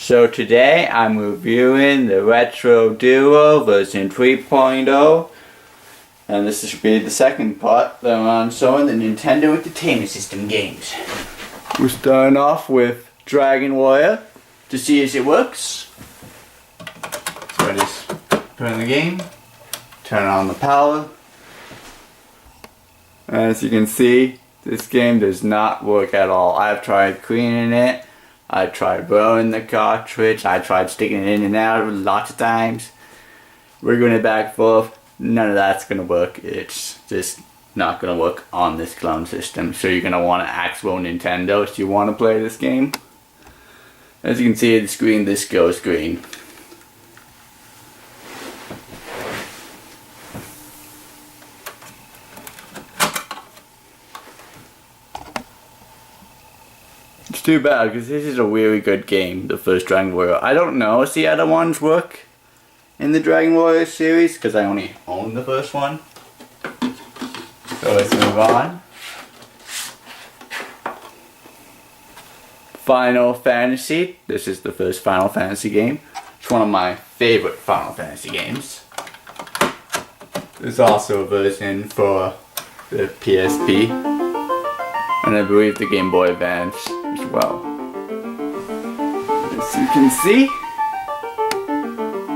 So today I'm reviewing the Retro Duo version 3.0, and this should be the second part that I'm showing the Nintendo Entertainment System games. We're starting off with Dragon Warrior to see as it works. So I just put in the game, turn on the power. As you can see, this game does not work at all. I've tried cleaning it. I tried blowing the cartridge. I tried sticking it in and out lots of times. Wiggling it back and forth. None of that's going to work. It's just not going to work on this clone system. So you're going to want an actual Nintendo if you want to play this game. As you can see on the screen, this goes green. It's too bad because this is a really good game, the first Dragon Warrior. I don't know if the other ones work in the Dragon Warrior series because I only own the first one. So let's move on. Final Fantasy. This is the first Final Fantasy game. It's one of my favorite Final Fantasy games. There's also a version for the PSP. And I believe the Game Boy Advance as well. As you can see,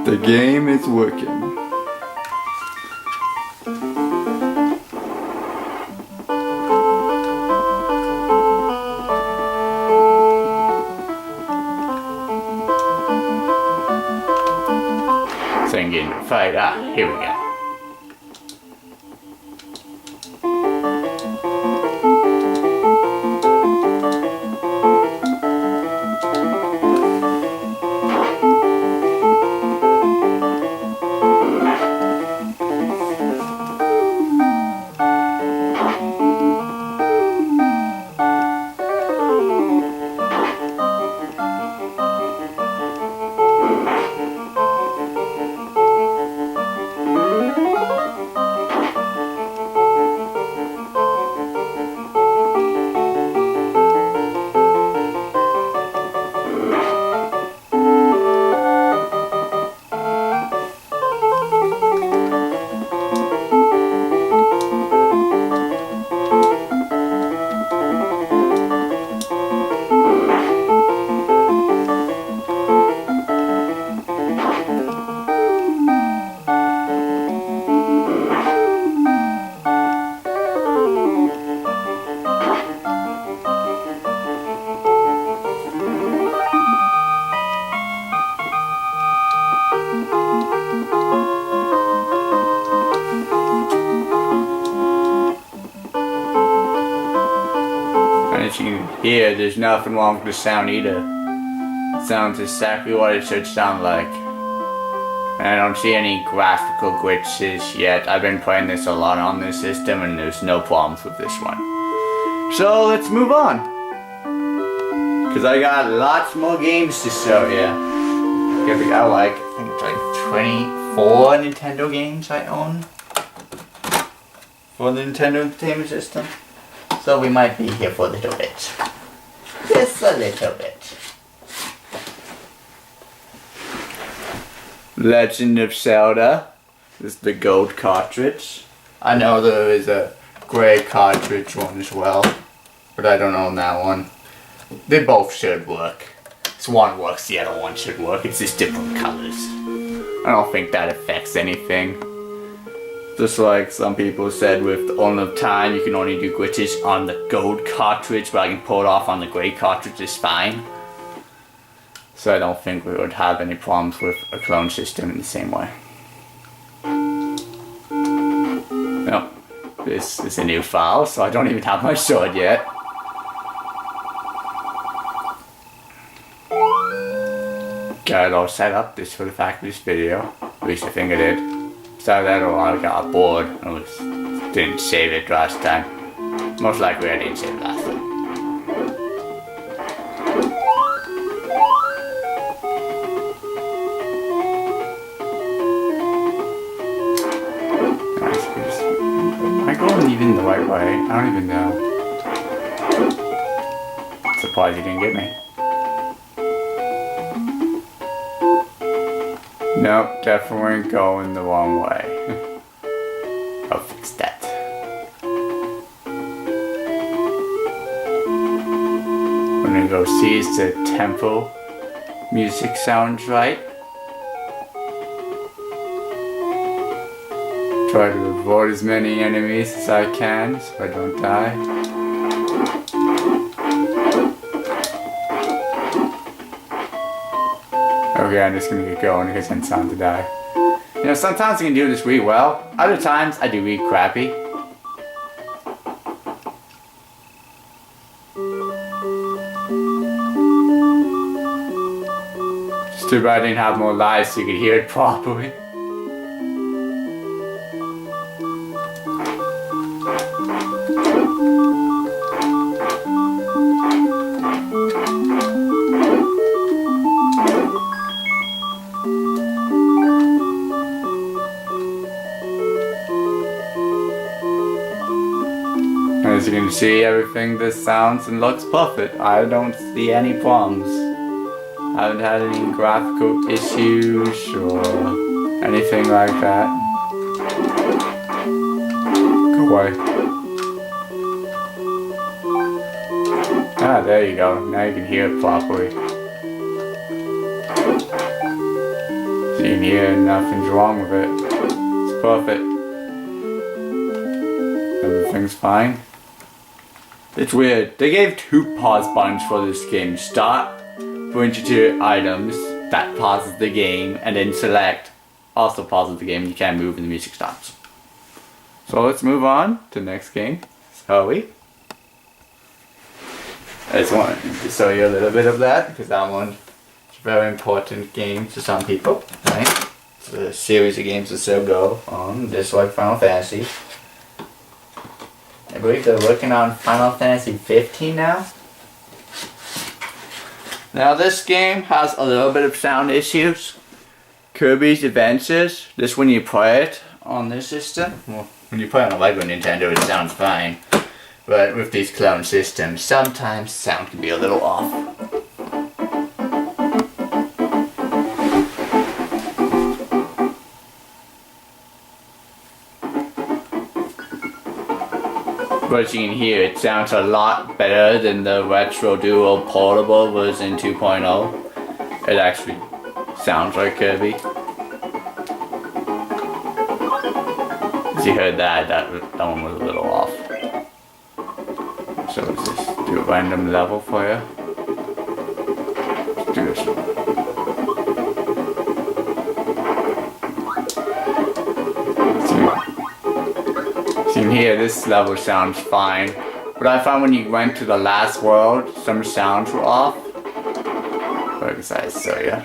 the game is working. So I'm getting to fight. Here we go. As you can hear, there's nothing wrong with the sound either. It sounds exactly what it should sound like. And I don't see any graphical glitches yet. I've been playing this a lot on this system and there's no problems with this one. So let's move on. Because I got lots more games to show you. I think it's like 24 Nintendo games I own for the Nintendo Entertainment System. So we might be here for a little bit. Just a little bit. Legend of Zelda. This is the gold cartridge. I know there is a gray cartridge one as well, but I don't own that one. They both should work. This one works, the other one should work. It's just different colors. I don't think that affects anything. Just like some people said with the Ocarina of Time, you can only do glitches on the gold cartridge, but I can pull it off on the gray cartridge just fine. So I don't think we would have any problems with a clone system in the same way. Nope. This is a new file, so I don't even have my sword yet. Got it all set up just for the fact of this video. At least I think I did. So that or I got bored and didn't save it last time. Most likely I didn't save it last time. Am I going even the right way? I don't even know. Surprised you didn't get me. Nope, definitely going the wrong way. I'll fix that. I'm gonna go see if the temple music sounds right. Try to avoid as many enemies as I can so I don't die. Okay, I'm just gonna get going because it's time to die. You know, sometimes I can do this really well. Other times I do really crappy. Just too bad I didn't have more lives so you could hear it properly. As you can see, everything this sounds and looks perfect. I don't see any problems. I haven't had any graphical issues or anything like that. Go away. Ah, there you go. Now you can hear it properly. So you can hear nothing's wrong with it. It's perfect. Everything's fine. It's weird. They gave 2 pause buttons for this game. Start, point you to items, that pauses the game, and then select, also pauses the game. You can't move and the music stops. So let's move on to the next game, shall we? I just wanted to show you a little bit of that, because that one is a very important game to some people, right? It's a series of games that still go on, just like Final Fantasy. I believe they're working on Final Fantasy 15 now. Now this game has a little bit of sound issues. Kirby's Adventures, just when you play it on this system, well, when you play on a regular Nintendo it sounds fine. But with these clone systems, sometimes sound can be a little off. But as you can hear, it sounds a lot better than the Retro Duo Portable version 2.0. It actually sounds like Kirby. As you heard that one was a little off. So let's just do a random level for you. Let's do this one. So you can hear this level sounds fine, but I found when you went to the last world, some sounds were off. But I guess I show you.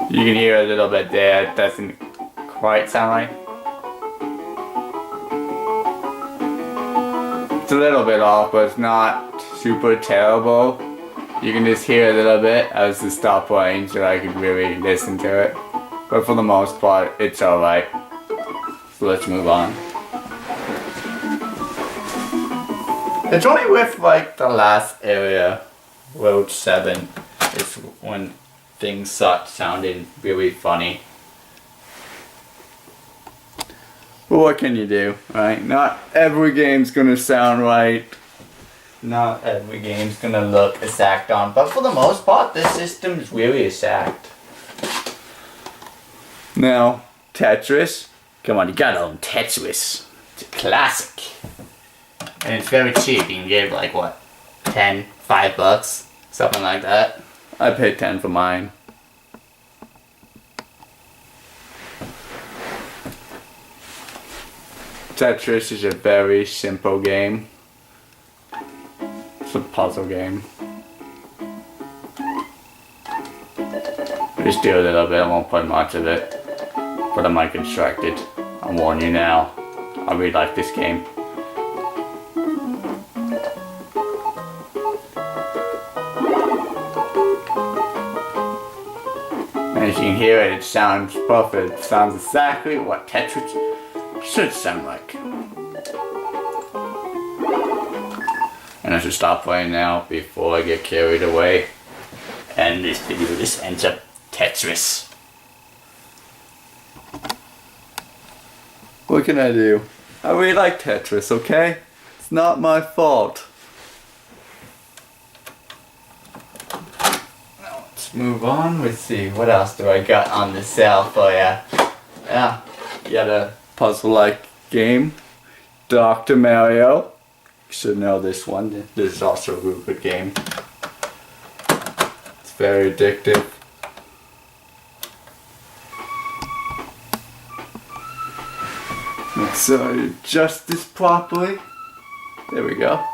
You can hear a little bit there, it doesn't quite sound right. It's a little bit off, but it's not super terrible. You can just hear a little bit as the stop playing so I can really listen to it. But for the most part, it's alright. So let's move on. It's only with like the last area, Road 7, is when things start sounding really funny. But what can you do, right? Not every game's gonna sound right. Not every game's gonna look exact on, but for the most part, this system is really exact. Now, Tetris. Come on, you gotta own Tetris. It's a classic. And it's very cheap. You can get like what? 10, $5, something like that. I paid 10 for mine. Tetris is a very simple game. It's a puzzle game. Just do a little bit, I won't play much of it. But I might get distracted. I'll warn you now. I really like this game. As as you can hear it, it sounds perfect. It sounds exactly what Tetris should sound like. And I should stop playing now before I get carried away. And this video just ends up Tetris. What can I do? I really like Tetris, okay? It's not my fault. Now let's move on. Let's see, what else do I got on the sale for ya? Yeah, you got a puzzle-like game. Dr. Mario. You should know this one. This is also a real good game. It's very addictive. So adjust this properly. There we go.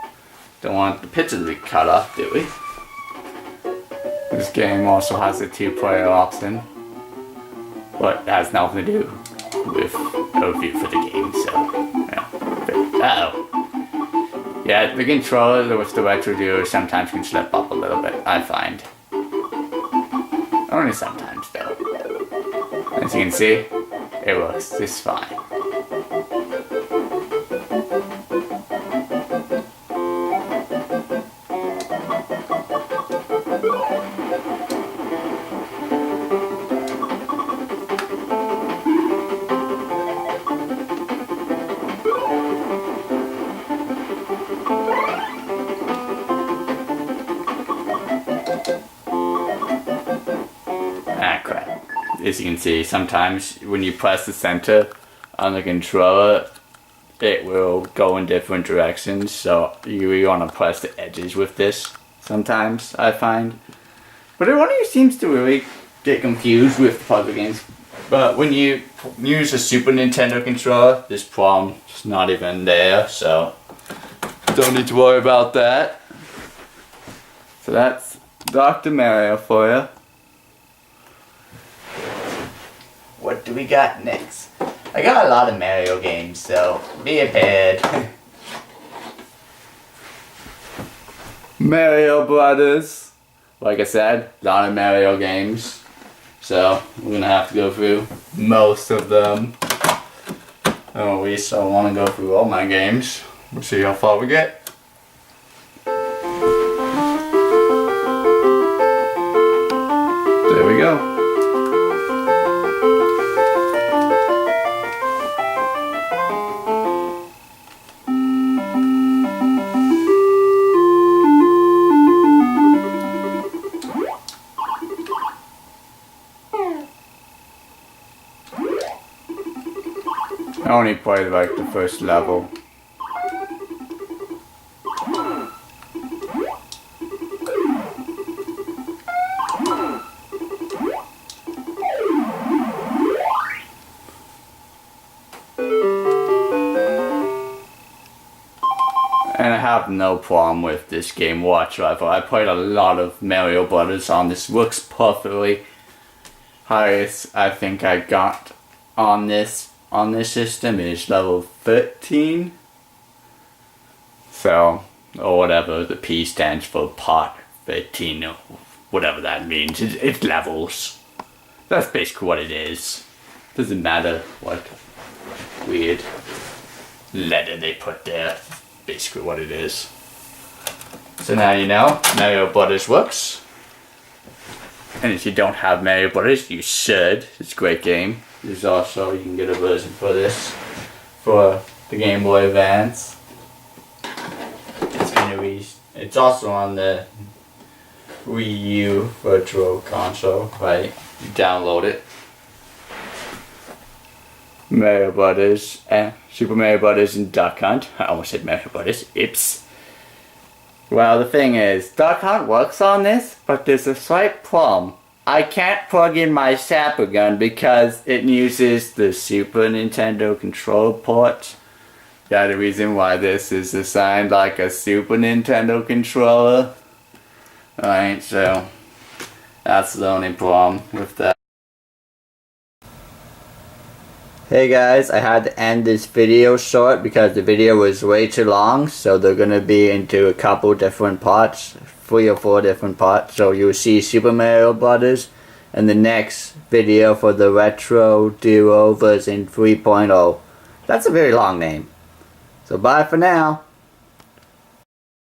Don't want the picture to be cut off, do we? This game also has a 2-player option, but it has nothing to do with a review for the game, so yeah. Uh-oh. Yeah, the controller with the retro viewer sometimes can slip up a little bit, I find. Only sometimes though. As you can see, it works just fine. Ah crap. As you can see, sometimes when you press the center on the controller, it will go in different directions, so you really want to press the edges with this sometimes, I find. But it only seems to really get confused with puzzle games. But when you use a Super Nintendo controller, this problem's not even there, so don't need to worry about that. So that's Dr. Mario for you. What do we got next? I got a lot of Mario games, so be prepared. Mario Brothers. Like I said, a lot of Mario games. So we're gonna have to go through most of them. Or at least I want to go through all my games. We'll see how far we get. There we go. I only played like the first level. And I have no problem with this game whatsoever. I played a lot of Mario Brothers on this. Works perfectly. Highest I think I got on this system is level 13. So, or whatever the P stands for, part 13 or whatever that means. It's levels. That's basically what it is. Doesn't matter what weird letter they put there. Basically what it is. So now you know Mario Brothers works. And if you don't have Mario Brothers, you should. It's a great game. There's also, you can get a version for this for the Game Boy Advance. It's been released. It's also on the Wii U Virtual Console, right? You download it. Mario Brothers, Super Mario Brothers and Duck Hunt. I almost said Mario Brothers. Oops. Well, the thing is, Duck Hunt works on this, but there's a slight problem. I can't plug in my Zapper gun because it uses the Super Nintendo controller port. Yeah, the reason why this is assigned like a Super Nintendo controller. Alright, so that's the only problem with that. Hey guys, I had to end this video short because the video was way too long, so they're gonna be into a couple different parts, 3 or 4 different parts. So you'll see Super Mario Brothers in the next video for the Retro Duo version 3.0. That's a very long name. So bye for now.